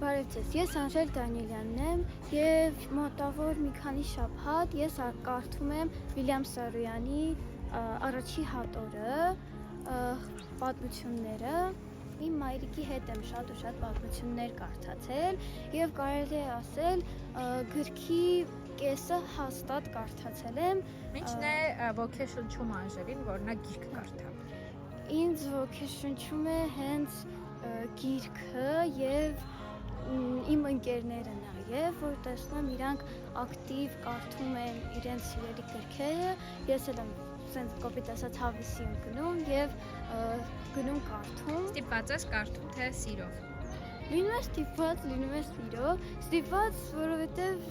Բարև ձեզ, ես Անժել Դանիելյանն եմ և մոտավոր մի քանի շաբաթ ես կարդում եմ Վիլյամ Սարոյանի առաջի հատորը պատմությունները։ Իմ մայրիկի հետ եմ շատ պատմություններ կարդացել և կարելի է ասել գրքի կեսը հաստատ կարդացել եմ։ Ինչն է ոգեշնչում Անժելին, որ նա գիրք կարդա։ Ինձ ոգեշնչում է հենց գիրքը և իմ ընկերները նաև, որ տեսնում եմ իրանք ակտիվ կարդում են իրենց սիրելի գրքերը, ես էլ եմ սենց կոպիտ ասած հավեսի եմ գնում և գնում կարդում։ Ստիպված ես կարդում, թե սիրով։ Լինում է ստիպված, լինում է ստիպված, որովհետև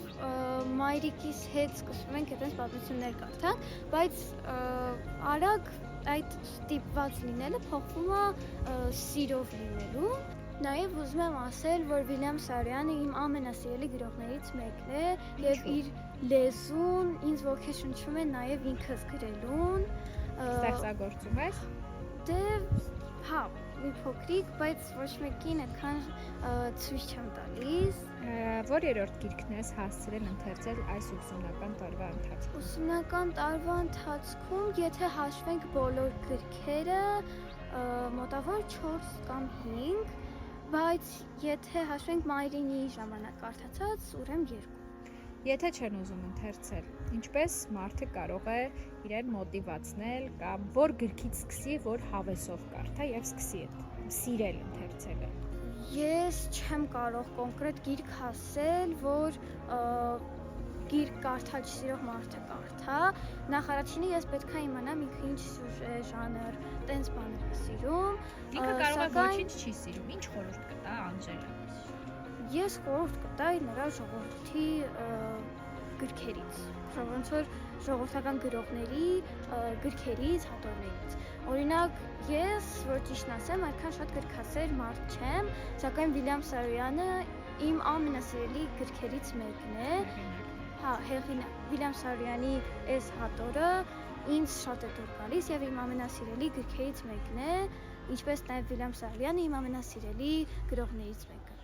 մայրիկիս հետ սկսում ենք այդպես պատմություններ կարդալ, բայց արագ այդ ստիպված լինելը փոխվում է սիրով լինելու։ Նաև ուզում եմ ասել, որ Վիլյամ Սարոյանը իմ ամենասիրելի գրողներից մեկն է և իր լեզուն ինձ ոգեշնչում է նաև ինքս գրելուն։ Ստեղծագործում ես։ Դե, հա, մի փոքրիկ, բայց ոչ մեկին այդքան ցույց չեմ տալիս։ Որ երրորդ գիրքն ես հասցրել ընթերցել այս ուսումնական տարվա ընթացքում։ Ուսումնական տարվա ընթացքում, եթե հաշվենք բոլոր գրքերը, մոտավոր 4 կամ 5, բայց եթե հաշվենք մայրինի ժամանակ կարդացած, ուրեմն 2։ Եթե չեն ուզում ընթերցել, ինչպես մարդը կարող է իրեն մոտիվացնել կամ որ գրքից սկսի, որ հավեսով կարդա և սկսի սիրել ընթերցելը։ Ես չեմ կարող կոնկրետ գիրք ասել, որ գիրք կարդալ չսիրող մարդը կարդա։ Նախ առաջինը ես պետք է իմանամ ինքը ինչ սյուժե, ժանր, տենց բաներ է սիրում։ Ինքը կարող է ոչինչ չի սիրում, ինչ խորհուրդ կտա Անժելը։ Ես խորհուրդ կտայի նրա ժողովրդի գրքերից, ոնց որ ժողովրդական գրողների գրքերից, հատորներից։ Օրինակ, ես, որ ճիշտն ասեմ, այդքան շատ գրքասեր մարդ չեմ, սակայն Վիլյամ Սարոյանը իմ ամենասիրելի գրքերից մեկն է։ Հա, Վիլյամ Սարոյանի այս հատորը ինձ շատ է դուր գալիս և իմ ամենասիրելի գրքերից մեկն է, ինչպես նաև Վիլյամ Սարոյանը իմ ամենասիրելի գրողներից մեկը։